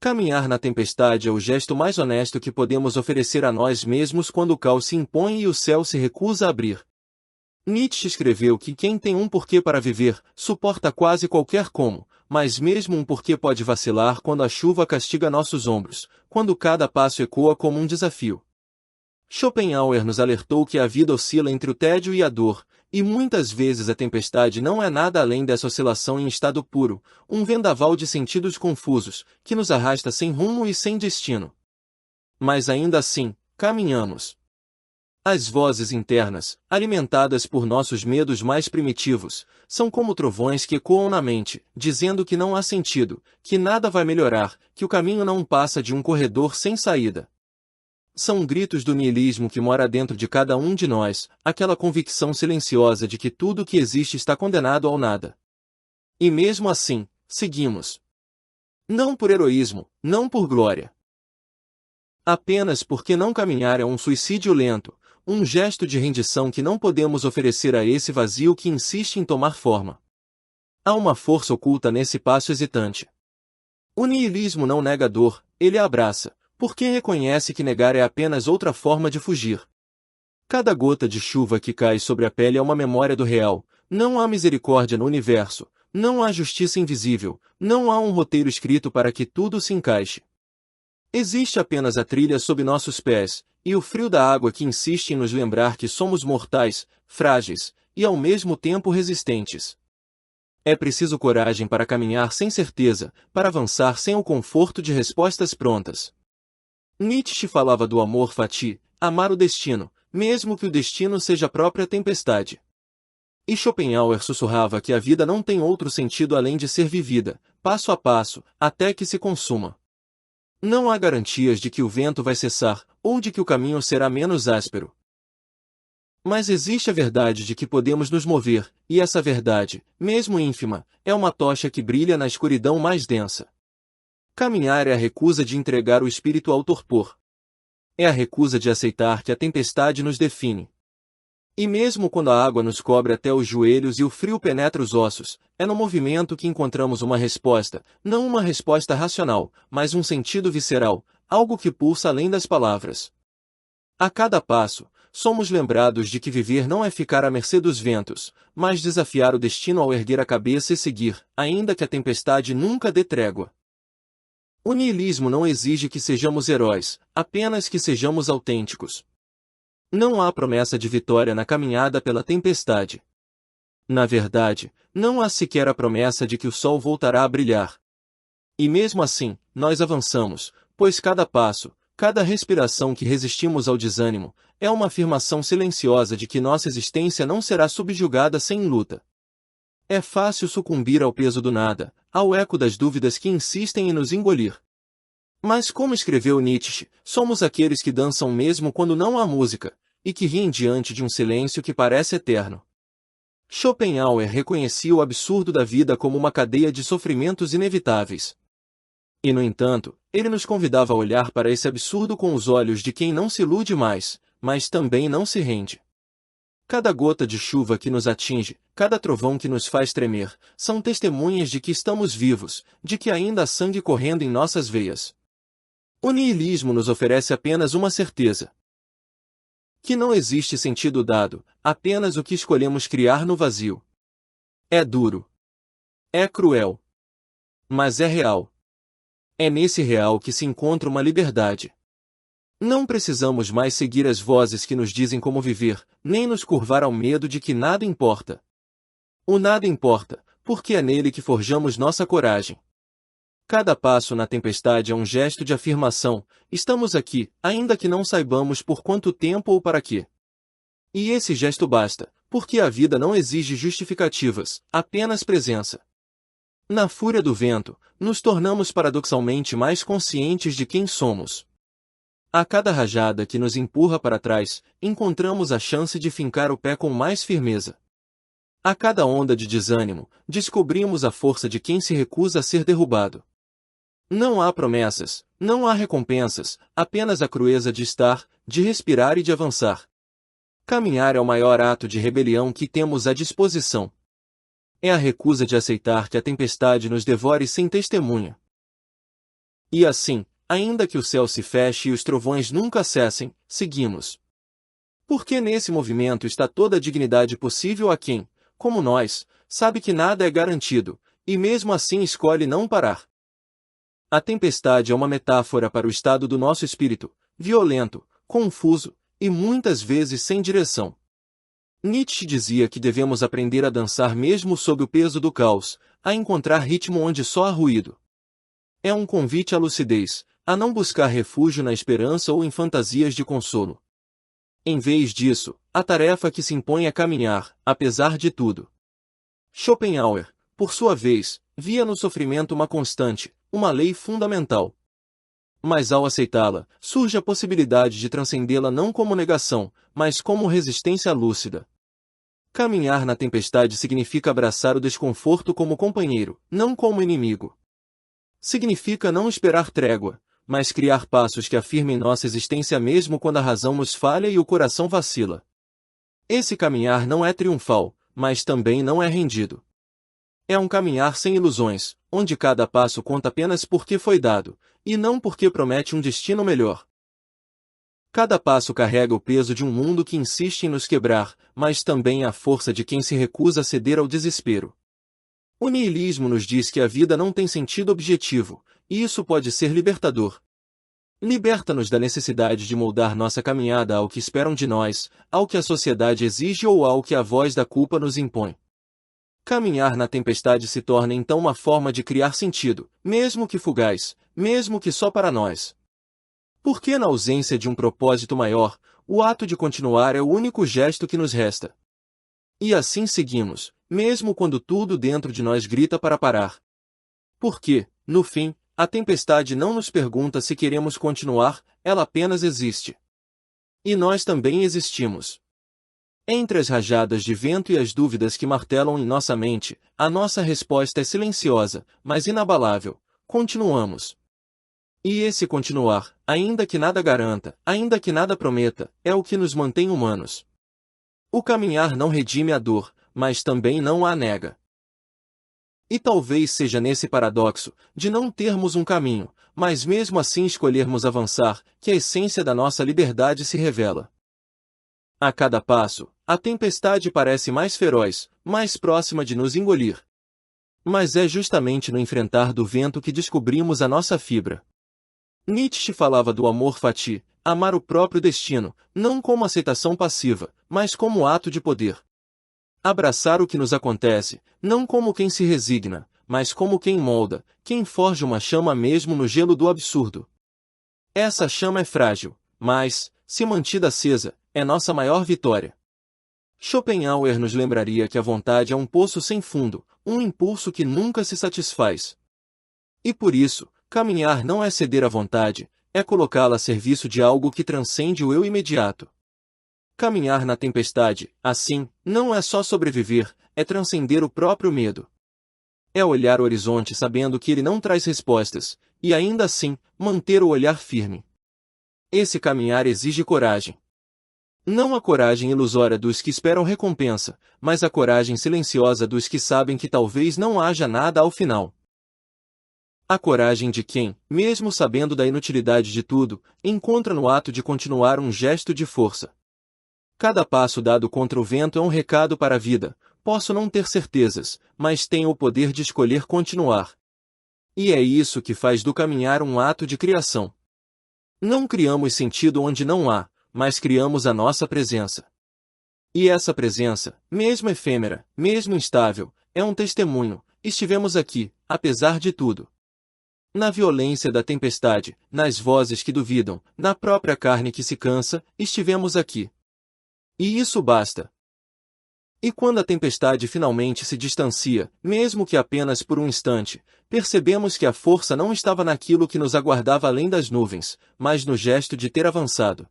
Caminhar na tempestade é o gesto mais honesto que podemos oferecer a nós mesmos quando o caos se impõe e o céu se recusa a abrir. Nietzsche escreveu que quem tem um porquê para viver, suporta quase qualquer como, mas mesmo um porquê pode vacilar quando a chuva castiga nossos ombros, quando cada passo ecoa como um desafio. Schopenhauer nos alertou que a vida oscila entre o tédio e a dor, e muitas vezes a tempestade não é nada além dessa oscilação em estado puro, um vendaval de sentidos confusos, que nos arrasta sem rumo e sem destino. Mas ainda assim, caminhamos. As vozes internas, alimentadas por nossos medos mais primitivos, são como trovões que ecoam na mente, dizendo que não há sentido, que nada vai melhorar, que o caminho não passa de um corredor sem saída. São gritos do niilismo que mora dentro de cada um de nós, aquela convicção silenciosa de que tudo que existe está condenado ao nada. E mesmo assim, seguimos. Não por heroísmo, não por glória. Apenas porque não caminhar é um suicídio lento, um gesto de rendição que não podemos oferecer a esse vazio que insiste em tomar forma. Há uma força oculta nesse passo hesitante. O niilismo não nega a dor, ele a abraça, porque reconhece que negar é apenas outra forma de fugir. Cada gota de chuva que cai sobre a pele é uma memória do real, não há misericórdia no universo, não há justiça invisível, não há um roteiro escrito para que tudo se encaixe. Existe apenas a trilha sob nossos pés, e o frio da água que insiste em nos lembrar que somos mortais, frágeis, e ao mesmo tempo resistentes. É preciso coragem para caminhar sem certeza, para avançar sem o conforto de respostas prontas. Nietzsche falava do amor fati, amar o destino, mesmo que o destino seja a própria tempestade. E Schopenhauer sussurrava que a vida não tem outro sentido além de ser vivida, passo a passo, até que se consuma. Não há garantias de que o vento vai cessar, ou de que o caminho será menos áspero. Mas existe a verdade de que podemos nos mover, e essa verdade, mesmo ínfima, é uma tocha que brilha na escuridão mais densa. Caminhar é a recusa de entregar o espírito ao torpor. É a recusa de aceitar que a tempestade nos define. E mesmo quando a água nos cobre até os joelhos e o frio penetra os ossos, é no movimento que encontramos uma resposta, não uma resposta racional, mas um sentido visceral, algo que pulsa além das palavras. A cada passo, somos lembrados de que viver não é ficar à mercê dos ventos, mas desafiar o destino ao erguer a cabeça e seguir, ainda que a tempestade nunca dê trégua. O niilismo não exige que sejamos heróis, apenas que sejamos autênticos. Não há promessa de vitória na caminhada pela tempestade. Na verdade, não há sequer a promessa de que o sol voltará a brilhar. E mesmo assim, nós avançamos, pois cada passo, cada respiração que resistimos ao desânimo, é uma afirmação silenciosa de que nossa existência não será subjugada sem luta. É fácil sucumbir ao peso do nada, ao eco das dúvidas que insistem em nos engolir. Mas como escreveu Nietzsche, somos aqueles que dançam mesmo quando não há música, e que riem diante de um silêncio que parece eterno. Schopenhauer reconhecia o absurdo da vida como uma cadeia de sofrimentos inevitáveis. E no entanto, ele nos convidava a olhar para esse absurdo com os olhos de quem não se ilude mais, mas também não se rende. Cada gota de chuva que nos atinge, cada trovão que nos faz tremer, são testemunhas de que estamos vivos, de que ainda há sangue correndo em nossas veias. O niilismo nos oferece apenas uma certeza: que não existe sentido dado, apenas o que escolhemos criar no vazio. É duro. É cruel. Mas é real. É nesse real que se encontra uma liberdade. Não precisamos mais seguir as vozes que nos dizem como viver, nem nos curvar ao medo de que nada importa. O nada importa, porque é nele que forjamos nossa coragem. Cada passo na tempestade é um gesto de afirmação: estamos aqui, ainda que não saibamos por quanto tempo ou para quê. E esse gesto basta, porque a vida não exige justificativas, apenas presença. Na fúria do vento, nos tornamos paradoxalmente mais conscientes de quem somos. A cada rajada que nos empurra para trás, encontramos a chance de fincar o pé com mais firmeza. A cada onda de desânimo, descobrimos a força de quem se recusa a ser derrubado. Não há promessas, não há recompensas, apenas a crueza de estar, de respirar e de avançar. Caminhar é o maior ato de rebelião que temos à disposição. É a recusa de aceitar que a tempestade nos devore sem testemunha. E assim, ainda que o céu se feche e os trovões nunca cessem, seguimos. Porque nesse movimento está toda a dignidade possível a quem, como nós, sabe que nada é garantido, e mesmo assim escolhe não parar. A tempestade é uma metáfora para o estado do nosso espírito, violento, confuso, e muitas vezes sem direção. Nietzsche dizia que devemos aprender a dançar mesmo sob o peso do caos, a encontrar ritmo onde só há ruído. É um convite à lucidez, a não buscar refúgio na esperança ou em fantasias de consolo. Em vez disso, a tarefa que se impõe é caminhar, apesar de tudo. Schopenhauer, por sua vez, via no sofrimento uma constante, uma lei fundamental. Mas ao aceitá-la, surge a possibilidade de transcendê-la não como negação, mas como resistência lúcida. Caminhar na tempestade significa abraçar o desconforto como companheiro, não como inimigo. Significa não esperar trégua, mas criar passos que afirmem nossa existência mesmo quando a razão nos falha e o coração vacila. Esse caminhar não é triunfal, mas também não é rendido. É um caminhar sem ilusões, onde cada passo conta apenas porque foi dado, e não porque promete um destino melhor. Cada passo carrega o peso de um mundo que insiste em nos quebrar, mas também a força de quem se recusa a ceder ao desespero. O niilismo nos diz que a vida não tem sentido objetivo, e isso pode ser libertador. Liberta-nos da necessidade de moldar nossa caminhada ao que esperam de nós, ao que a sociedade exige ou ao que a voz da culpa nos impõe. Caminhar na tempestade se torna então uma forma de criar sentido, mesmo que fugaz, mesmo que só para nós. Porque na ausência de um propósito maior, o ato de continuar é o único gesto que nos resta. E assim seguimos, mesmo quando tudo dentro de nós grita para parar. Porque, no fim, a tempestade não nos pergunta se queremos continuar, ela apenas existe. E nós também existimos. Entre as rajadas de vento e as dúvidas que martelam em nossa mente, a nossa resposta é silenciosa, mas inabalável: continuamos. E esse continuar, ainda que nada garanta, ainda que nada prometa, é o que nos mantém humanos. O caminhar não redime a dor, mas também não a nega. E talvez seja nesse paradoxo, de não termos um caminho, mas mesmo assim escolhermos avançar, que a essência da nossa liberdade se revela. A cada passo, a tempestade parece mais feroz, mais próxima de nos engolir. Mas é justamente no enfrentar do vento que descobrimos a nossa fibra. Nietzsche falava do amor fati, amar o próprio destino, não como aceitação passiva, mas como ato de poder. Abraçar o que nos acontece, não como quem se resigna, mas como quem molda, quem forja uma chama mesmo no gelo do absurdo. Essa chama é frágil, mas, se mantida acesa, é nossa maior vitória. Schopenhauer nos lembraria que a vontade é um poço sem fundo, um impulso que nunca se satisfaz. E por isso, caminhar não é ceder à vontade, é colocá-la a serviço de algo que transcende o eu imediato. Caminhar na tempestade, assim, não é só sobreviver, é transcender o próprio medo. É olhar o horizonte sabendo que ele não traz respostas, e ainda assim, manter o olhar firme. Esse caminhar exige coragem. Não a coragem ilusória dos que esperam recompensa, mas a coragem silenciosa dos que sabem que talvez não haja nada ao final. A coragem de quem, mesmo sabendo da inutilidade de tudo, encontra no ato de continuar um gesto de força. Cada passo dado contra o vento é um recado para a vida: posso não ter certezas, mas tenho o poder de escolher continuar. E é isso que faz do caminhar um ato de criação. Não criamos sentido onde não há, mas criamos a nossa presença. E essa presença, mesmo efêmera, mesmo instável, é um testemunho: estivemos aqui, apesar de tudo. Na violência da tempestade, nas vozes que duvidam, na própria carne que se cansa, estivemos aqui. E isso basta. E quando a tempestade finalmente se distancia, mesmo que apenas por um instante, percebemos que a força não estava naquilo que nos aguardava além das nuvens, mas no gesto de ter avançado.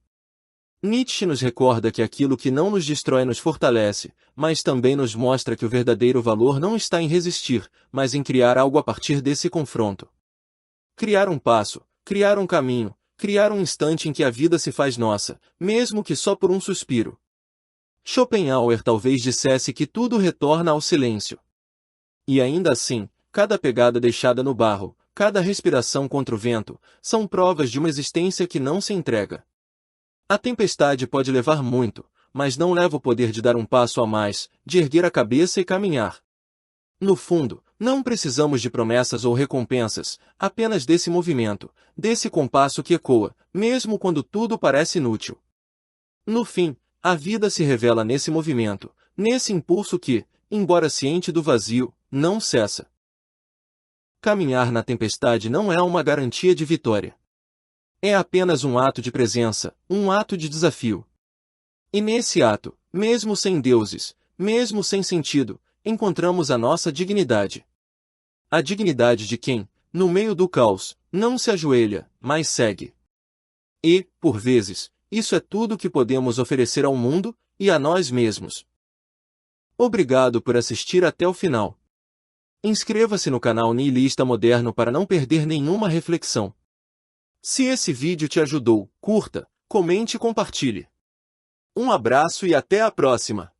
Nietzsche nos recorda que aquilo que não nos destrói nos fortalece, mas também nos mostra que o verdadeiro valor não está em resistir, mas em criar algo a partir desse confronto. Criar um passo, criar um caminho, criar um instante em que a vida se faz nossa, mesmo que só por um suspiro. Schopenhauer talvez dissesse que tudo retorna ao silêncio. E ainda assim, cada pegada deixada no barro, cada respiração contra o vento, são provas de uma existência que não se entrega. A tempestade pode levar muito, mas não leva o poder de dar um passo a mais, de erguer a cabeça e caminhar. No fundo, não precisamos de promessas ou recompensas, apenas desse movimento, desse compasso que ecoa, mesmo quando tudo parece inútil. No fim, a vida se revela nesse movimento, nesse impulso que, embora ciente do vazio, não cessa. Caminhar na tempestade não é uma garantia de vitória. É apenas um ato de presença, um ato de desafio. E nesse ato, mesmo sem deuses, mesmo sem sentido, encontramos a nossa dignidade. A dignidade de quem, no meio do caos, não se ajoelha, mas segue. E, por vezes, isso é tudo que podemos oferecer ao mundo e a nós mesmos. Obrigado por assistir até o final. Inscreva-se no canal Nihilista Moderno para não perder nenhuma reflexão. Se esse vídeo te ajudou, curta, comente e compartilhe. Um abraço e até a próxima!